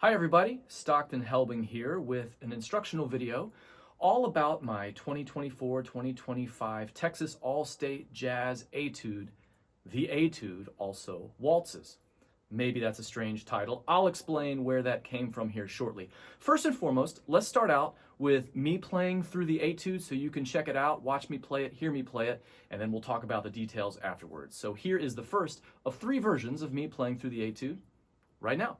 Hi everybody, Stockton Helbing here with an instructional video all about my 2024-2025 Texas All-State Jazz Etude, the Etude Also Waltzes. Maybe that's a strange title. I'll explain where that came from here shortly. First and foremost, let's start out with me playing through the Etude so you can check it out, watch me play it, hear me play it, and then we'll talk about the details afterwards. So here is the first of 3 versions of me playing through the Etude right now.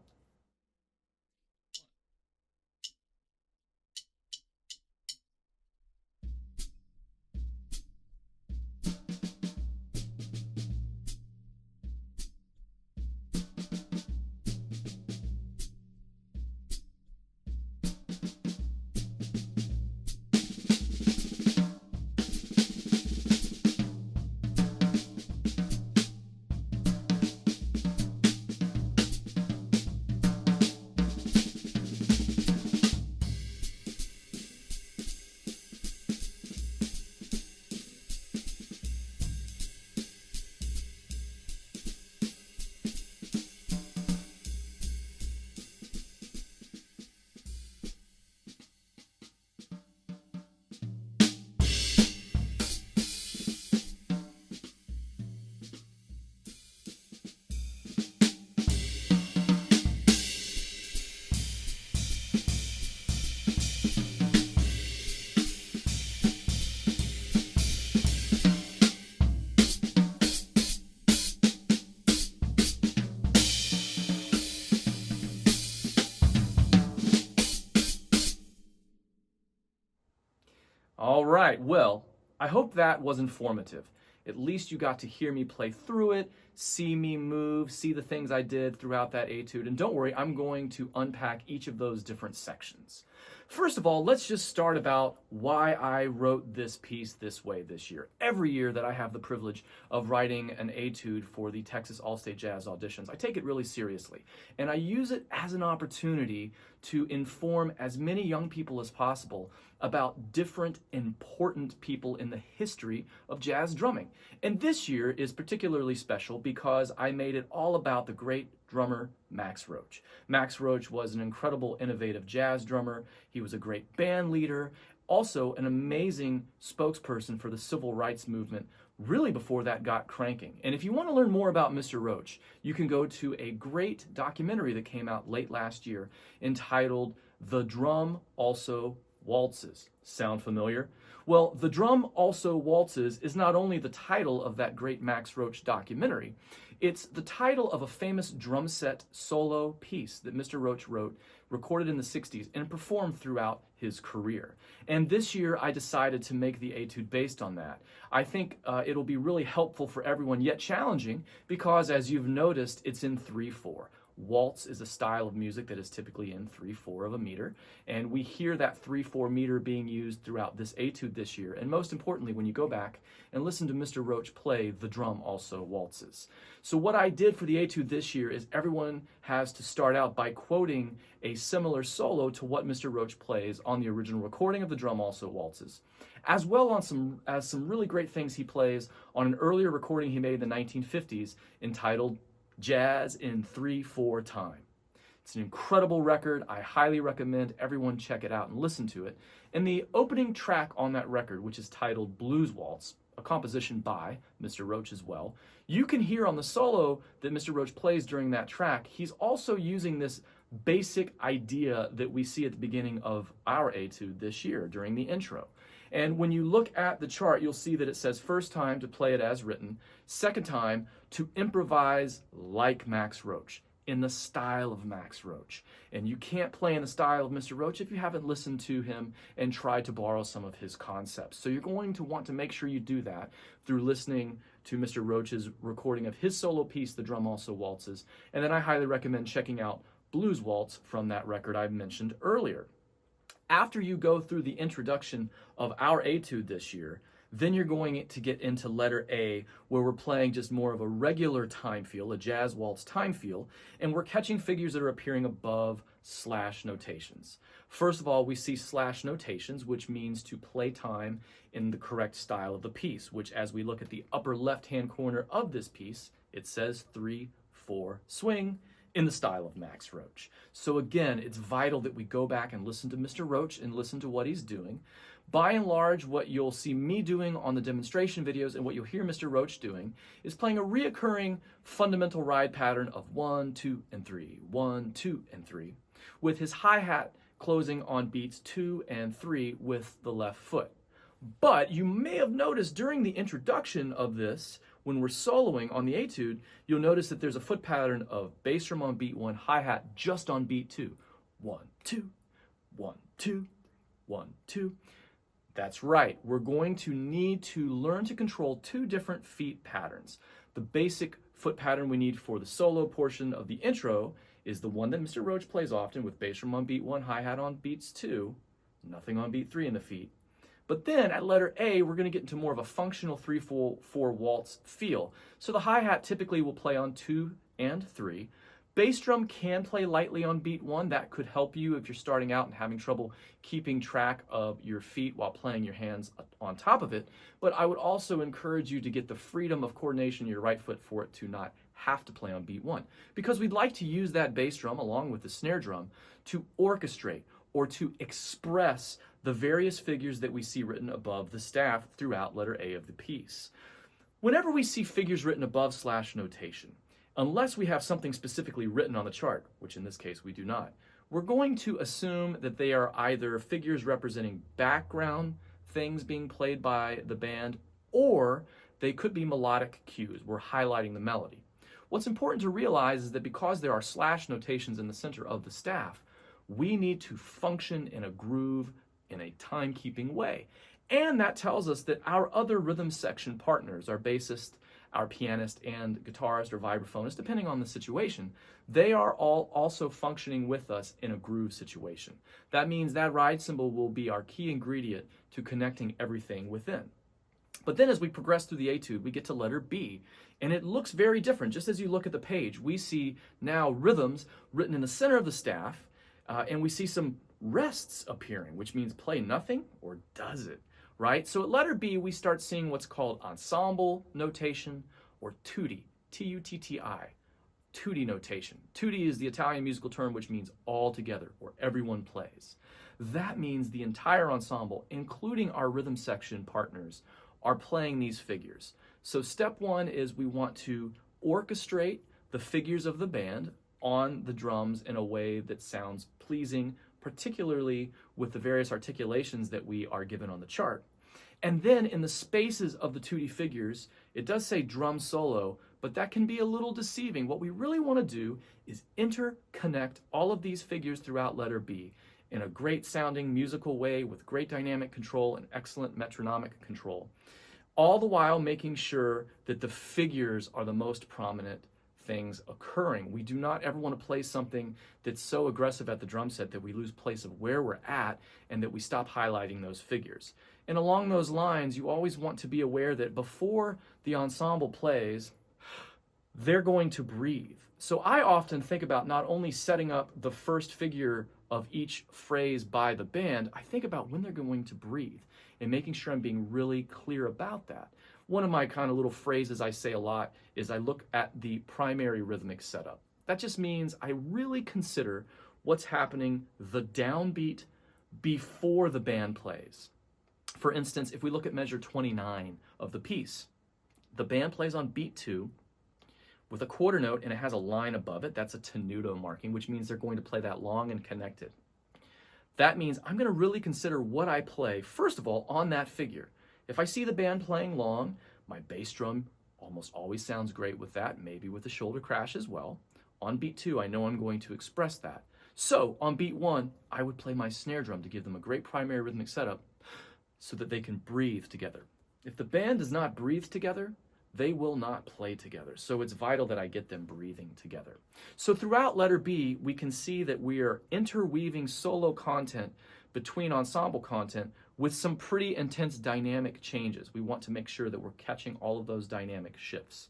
All right, well, I hope that was informative. At least you got to hear me play through it, see me move, see the things I did throughout that etude. And don't worry, I'm going to unpack each of those different sections. First of all, let's just start about why I wrote this piece this way this year. Every year that I have the privilege of writing an etude for the Texas All-State Jazz Auditions, I take it really seriously. And I use it as an opportunity to inform as many young people as possible about different important people in the history of jazz drumming. And this year is particularly special because I made it all about the great drummer Max Roach. Max Roach was an incredible, innovative jazz drummer. He was a great band leader, also an amazing spokesperson for the civil rights movement, really before that got cranking. And if you want to learn more about Mr. Roach, you can go to a great documentary that came out late last year entitled The Drum Also Waltzes. Sound familiar? Well, The Drum Also Waltzes is not only the title of that great Max Roach documentary, it's the title of a famous drum set solo piece that Mr. Roach wrote, recorded in the 60s, and performed throughout his career. And this year I decided to make the etude based on that. I think it'll be really helpful for everyone, yet challenging, because as you've noticed, it's in 3/4. Waltz is a style of music that is typically in 3/4 of a meter, and we hear that 3/4 meter being used throughout this etude this year, and most importantly when you go back and listen to Mr. Roach play The Drum Also Waltzes. So what I did for the etude this year is everyone has to start out by quoting a similar solo to what Mr. Roach plays on the original recording of The Drum Also Waltzes, as well as some really great things he plays on an earlier recording he made in the 1950s entitled Jazz in 3/4 time. It's an incredible record. I highly recommend everyone check it out and listen to it. And the opening track on that record, which is titled Blues Waltz, a composition by Mr. Roach as well, you can hear on the solo that Mr. Roach plays during that track, he's also using this basic idea that we see at the beginning of our etude this year during the intro. And when you look at the chart, you'll see that it says first time to play it as written, second time to improvise like Max Roach, in the style of Max Roach. And you can't play in the style of Mr. Roach if you haven't listened to him and tried to borrow some of his concepts. So you're going to want to make sure you do that through listening to Mr. Roach's recording of his solo piece, The Drum Also Waltzes. And then I highly recommend checking out Blues Waltz from that record I mentioned earlier. After you go through the introduction of our etude this year, then you're going to get into letter A, where we're playing just more of a regular time feel, a jazz waltz time feel, and we're catching figures that are appearing above slash notations. First of all, we see slash notations, which means to play time in the correct style of the piece, which as we look at the upper left-hand corner of this piece, it says 3/4 swing, in the style of Max Roach. So again, it's vital that we go back and listen to Mr. Roach and listen to what he's doing. By and large, what you'll see me doing on the demonstration videos and what you'll hear Mr. Roach doing is playing a reoccurring fundamental ride pattern of 1, 2, and 3, 1, 2, and 3, with his hi-hat closing on beats 2 and 3 with the left foot. But you may have noticed during the introduction of this, when we're soloing on the etude, you'll notice that there's a foot pattern of bass drum on beat 1, hi-hat just on beat 2. 1, 2, 1, 2, 1, 2. That's right, we're going to need to learn to control 2 different feet patterns. The basic foot pattern we need for the solo portion of the intro is the one that Mr. Roach plays often with bass drum on beat 1, hi-hat on beats 2, nothing on beat 3 in the feet. But then at letter A, we're going to get into more of a functional 3/4 waltz feel. So the hi-hat typically will play on 2 and 3. Bass drum can play lightly on beat 1. That could help you if you're starting out and having trouble keeping track of your feet while playing your hands on top of it. But I would also encourage you to get the freedom of coordination in your right foot for it to not have to play on beat 1. Because we'd like to use that bass drum along with the snare drum to orchestrate or to express the various figures that we see written above the staff throughout letter A of the piece. Whenever we see figures written above slash notation, unless we have something specifically written on the chart, which in this case we do not, we're going to assume that they are either figures representing background things being played by the band, or they could be melodic cues. We're highlighting the melody. What's important to realize is that because there are slash notations in the center of the staff, we need to function in a groove in a timekeeping way. And that tells us that our other rhythm section partners, our bassist, our pianist, and guitarist or vibraphonist, depending on the situation, they are all also functioning with us in a groove situation. That means that ride cymbal will be our key ingredient to connecting everything within. But then as we progress through the etude, we get to letter B, and it looks very different. Just as you look at the page, we see now rhythms written in the center of the staff, and we see some rests appearing, which means play nothing or does it, right? So at letter B, we start seeing what's called ensemble notation or tutti, T-U-T-T-I, tutti notation. Tutti is the Italian musical term which means all together or everyone plays. That means the entire ensemble, including our rhythm section partners, are playing these figures. So step 1 is we want to orchestrate the figures of the band on the drums in a way that sounds pleasing, particularly with the various articulations that we are given on the chart. And then in the spaces of the tutti figures, it does say drum solo, but that can be a little deceiving. What we really want to do is interconnect all of these figures throughout letter B in a great sounding musical way with great dynamic control and excellent metronomic control, all the while making sure that the figures are the most prominent things occurring. We do not ever want to play something that's so aggressive at the drum set that we lose place of where we're at and that we stop highlighting those figures. And along those lines, you always want to be aware that before the ensemble plays, they're going to breathe. So I often think about not only setting up the first figure of each phrase by the band, I think about when they're going to breathe and making sure I'm being really clear about that. One of my kind of little phrases I say a lot is I look at the primary rhythmic setup. That just means I really consider what's happening the downbeat before the band plays. For instance, if we look at measure 29 of the piece, the band plays on beat 2 with a quarter note and it has a line above it. That's a tenuto marking, which means they're going to play that long and connected. That means I'm going to really consider what I play, first of all, on that figure. If I see the band playing long, my bass drum almost always sounds great with that, maybe with the shoulder crash as well. On beat 2, I know I'm going to express that. So on beat 1, I would play my snare drum to give them a great primary rhythmic setup so that they can breathe together. If the band does not breathe together, they will not play together. So it's vital that I get them breathing together. So throughout letter B, we can see that we are interweaving solo content between ensemble content with some pretty intense dynamic changes. We want to make sure that we're catching all of those dynamic shifts.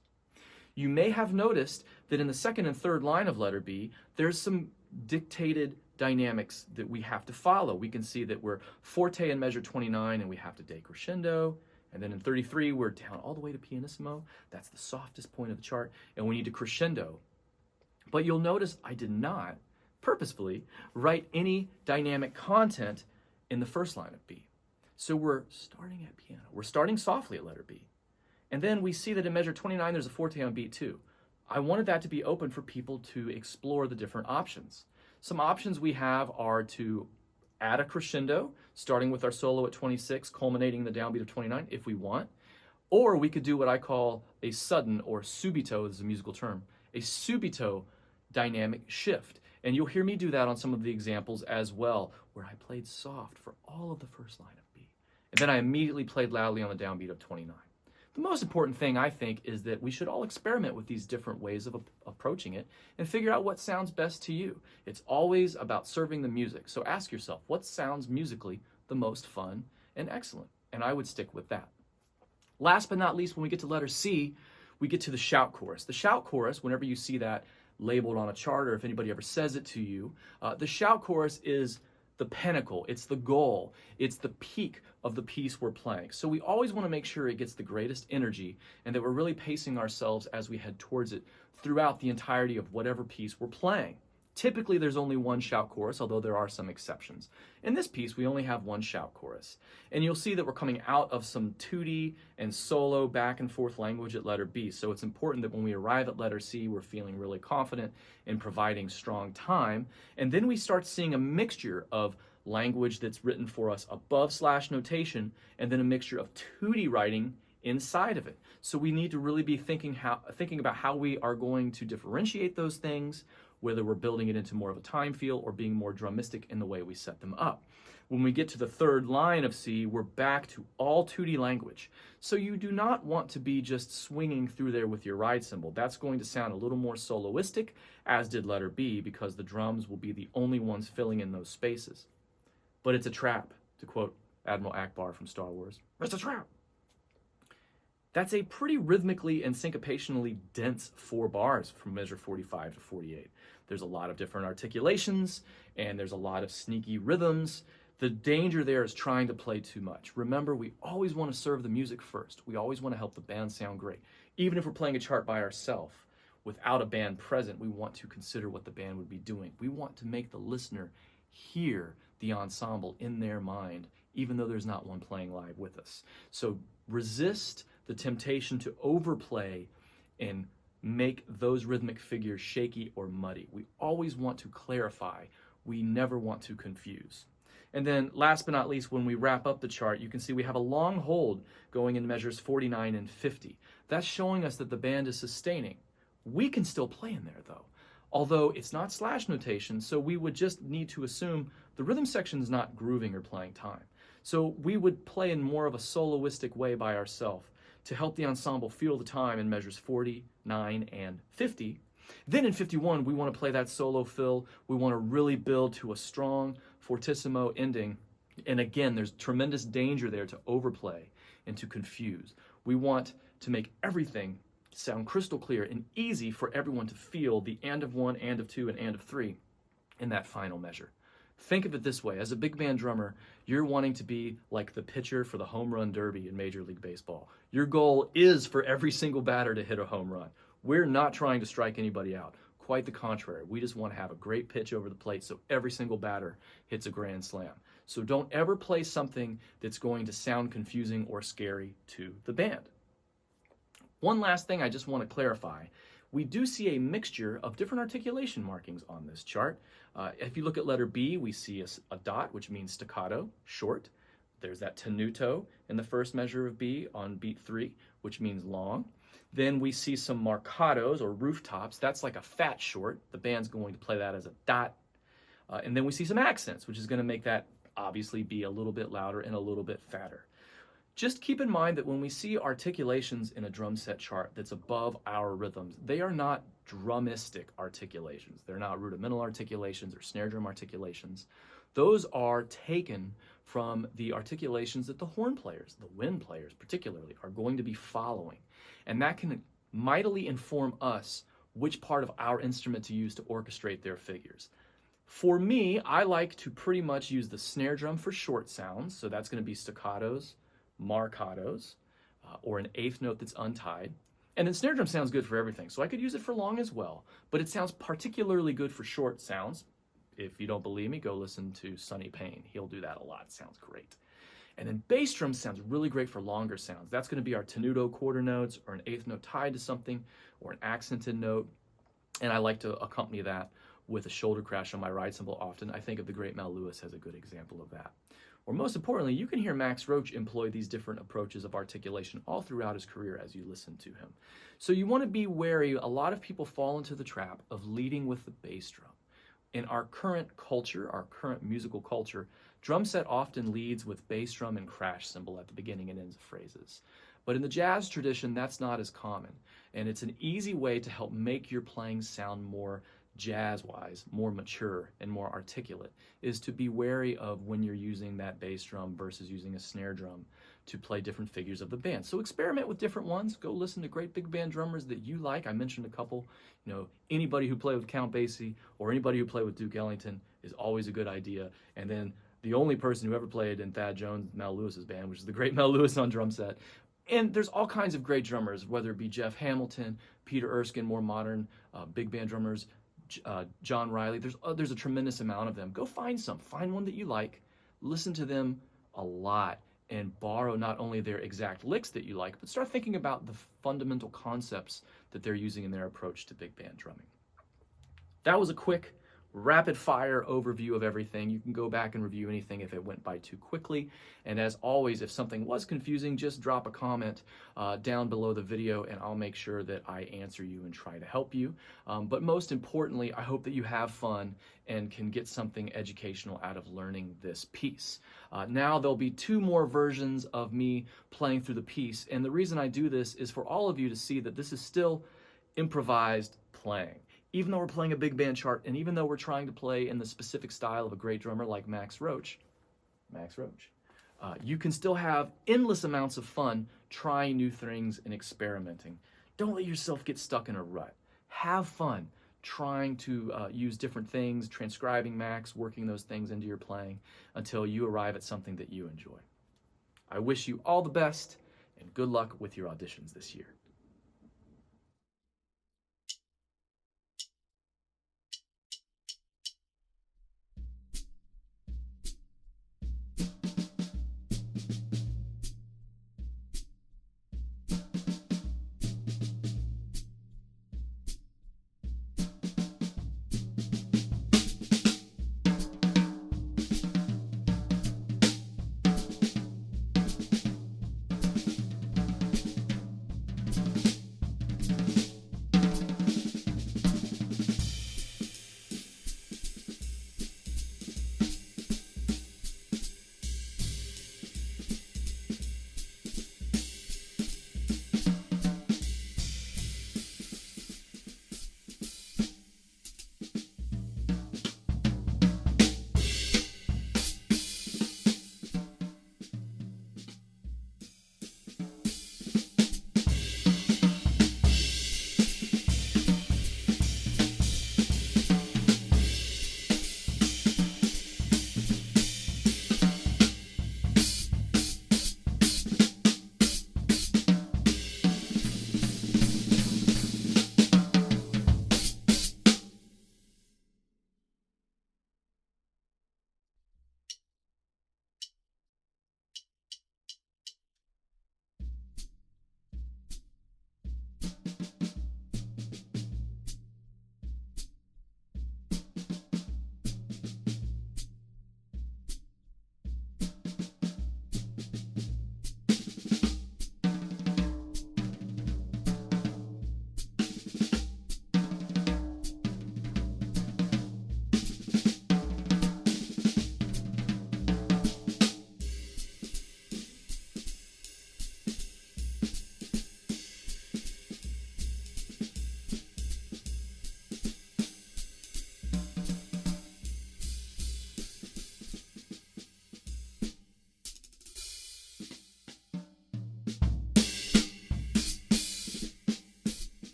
You may have noticed that in the second and third line of letter B, there's some dictated dynamics that we have to follow. We can see that we're forte in measure 29 and we have to decrescendo. And then in 33, we're down all the way to pianissimo. That's the softest point of the chart. And we need to crescendo. But you'll notice I did not purposefully write any dynamic content in the first line of B. So we're starting at piano. We're starting softly at letter B. And then we see that in measure 29, there's a forte on beat 2. I wanted that to be open for people to explore the different options. Some options we have are to add a crescendo, starting with our solo at 26, culminating in the downbeat of 29, if we want. Or we could do what I call a sudden, or subito, this is a musical term, a subito dynamic shift. And you'll hear me do that on some of the examples as well, where I played soft for all of the first line of B. And then I immediately played loudly on the downbeat of 29. The most important thing, I think, is that we should all experiment with these different ways of approaching it and figure out what sounds best to you. It's always about serving the music. So ask yourself, what sounds musically the most fun and excellent? And I would stick with that. Last but not least, when we get to letter C, we get to the shout chorus. The shout chorus, whenever you see that labeled on a chart, or if anybody ever says it to you, the shout chorus is the pinnacle, it's the goal, it's the peak of the piece we're playing. So we always want to make sure it gets the greatest energy and that we're really pacing ourselves as we head towards it throughout the entirety of whatever piece we're playing. Typically, there's only one shout chorus, although there are some exceptions. In this piece, we only have one shout chorus. And you'll see that we're coming out of some tutti and solo back and forth language at letter B. So it's important that when we arrive at letter C, we're feeling really confident in providing strong time. And then we start seeing a mixture of language that's written for us above slash notation, and then a mixture of tutti writing inside of it. So we need to really be thinking about how we are going to differentiate those things, whether we're building it into more of a time feel or being more drumistic in the way we set them up. When we get to the third line of C, we're back to all tutti language. So you do not want to be just swinging through there with your ride cymbal. That's going to sound a little more soloistic, as did letter B, because the drums will be the only ones filling in those spaces. But it's a trap, to quote Admiral Akbar from Star Wars. It's a trap. That's a pretty rhythmically and syncopationally dense 4 bars from measure 45 to 48. There's a lot of different articulations, and there's a lot of sneaky rhythms. The danger there is trying to play too much. Remember, we always want to serve the music first. We always want to help the band sound great. Even if we're playing a chart by ourselves, without a band present, we want to consider what the band would be doing. We want to make the listener hear the ensemble in their mind, even though there's not one playing live with us. So resist the temptation to overplay and make those rhythmic figures shaky or muddy. We always want to clarify. We never want to confuse. And then last but not least, when we wrap up the chart, you can see we have a long hold going in measures 49 and 50. That's showing us that the band is sustaining. We can still play in there though, although it's not slash notation, so we would just need to assume the rhythm section is not grooving or playing time. So we would play in more of a soloistic way by ourselves to help the ensemble feel the time in measures 49 and 50. Then in 51, we want to play that solo fill. We want to really build to a strong fortissimo ending. And again, there's tremendous danger there to overplay and to confuse. We want to make everything sound crystal clear and easy for everyone to feel the and of 1, and of 2, and of 3 in that final measure. Think of it this way. As a big band drummer, you're wanting to be like the pitcher for the home run derby in Major League Baseball. Your goal is for every single batter to hit a home run. We're not trying to strike anybody out. Quite the contrary. We just want to have a great pitch over the plate so every single batter hits a grand slam. So don't ever play something that's going to sound confusing or scary to the band. One last thing I just want to clarify. We do see a mixture of different articulation markings on this chart. If you look at letter B, we see a dot, which means staccato, short. There's that tenuto in the first measure of B on beat 3, which means long. Then we see some marcatos or rooftops. That's like a fat short. The band's going to play that as a dot. And then we see some accents, which is going to make that obviously be a little bit louder and a little bit fatter. Just keep in mind that when we see articulations in a drum set chart that's above our rhythms, they are not drumistic articulations. They're not rudimental articulations or snare drum articulations. Those are taken from the articulations that the horn players, the wind players particularly, are going to be following. And that can mightily inform us which part of our instrument to use to orchestrate their figures. For me, I like to pretty much use the snare drum for short sounds, so that's going to be staccatos, marcatos, or an eighth note that's untied. And then snare drum sounds good for everything. So I could use it for long as well, but it sounds particularly good for short sounds. If you don't believe me, go listen to Sonny Payne. He'll do that a lot. It sounds great. And then bass drum sounds really great for longer sounds. That's going to be our tenuto quarter notes or an eighth note tied to something or an accented note. And I like to accompany that with a shoulder crash on my ride cymbal often. I think of the great Mel Lewis as a good example of that. Or most importantly, you can hear Max Roach employ these different approaches of articulation all throughout his career as you listen to him. So you want to be wary. A lot of people fall into the trap of leading with the bass drum. In our current culture, our current musical culture, drum set often leads with bass drum and crash cymbal at the beginning and ends of phrases. But in the jazz tradition, that's not as common. And it's an easy way to help make your playing sound more jazz-wise, more mature and more articulate, is to be wary of when you're using that bass drum versus using a snare drum to play different figures of the band. So experiment with different ones. Go listen to great big band drummers that you like. I mentioned a couple. Anybody who played with Count Basie or anybody who played with Duke Ellington is always a good idea. And then the only person who ever played in Thad Jones, Mel Lewis's band, which is the great Mel Lewis on drum set. And there's all kinds of great drummers, whether it be Jeff Hamilton, Peter Erskine, more modern big band drummers, John Riley. There's a tremendous amount of them. Go find one that you like, listen to them a lot, and borrow not only their exact licks that you like, but start thinking about the fundamental concepts that they're using in their approach to big band drumming. That was a quick, rapid fire overview of everything. You can go back and review anything if it went by too quickly. And as always, if something was confusing, just drop a comment down below the video and I'll make sure that I answer you and try to help you. But most importantly, I hope that you have fun and can get something educational out of learning this piece. Now there'll be 2 more versions of me playing through the piece. And the reason I do this is for all of you to see that this is still improvised playing. Even though we're playing a big band chart, and even though we're trying to play in the specific style of a great drummer like Max Roach, you can still have endless amounts of fun trying new things and experimenting. Don't let yourself get stuck in a rut. Have fun trying to use different things, transcribing Max, working those things into your playing until you arrive at something that you enjoy. I wish you all the best and good luck with your auditions this year.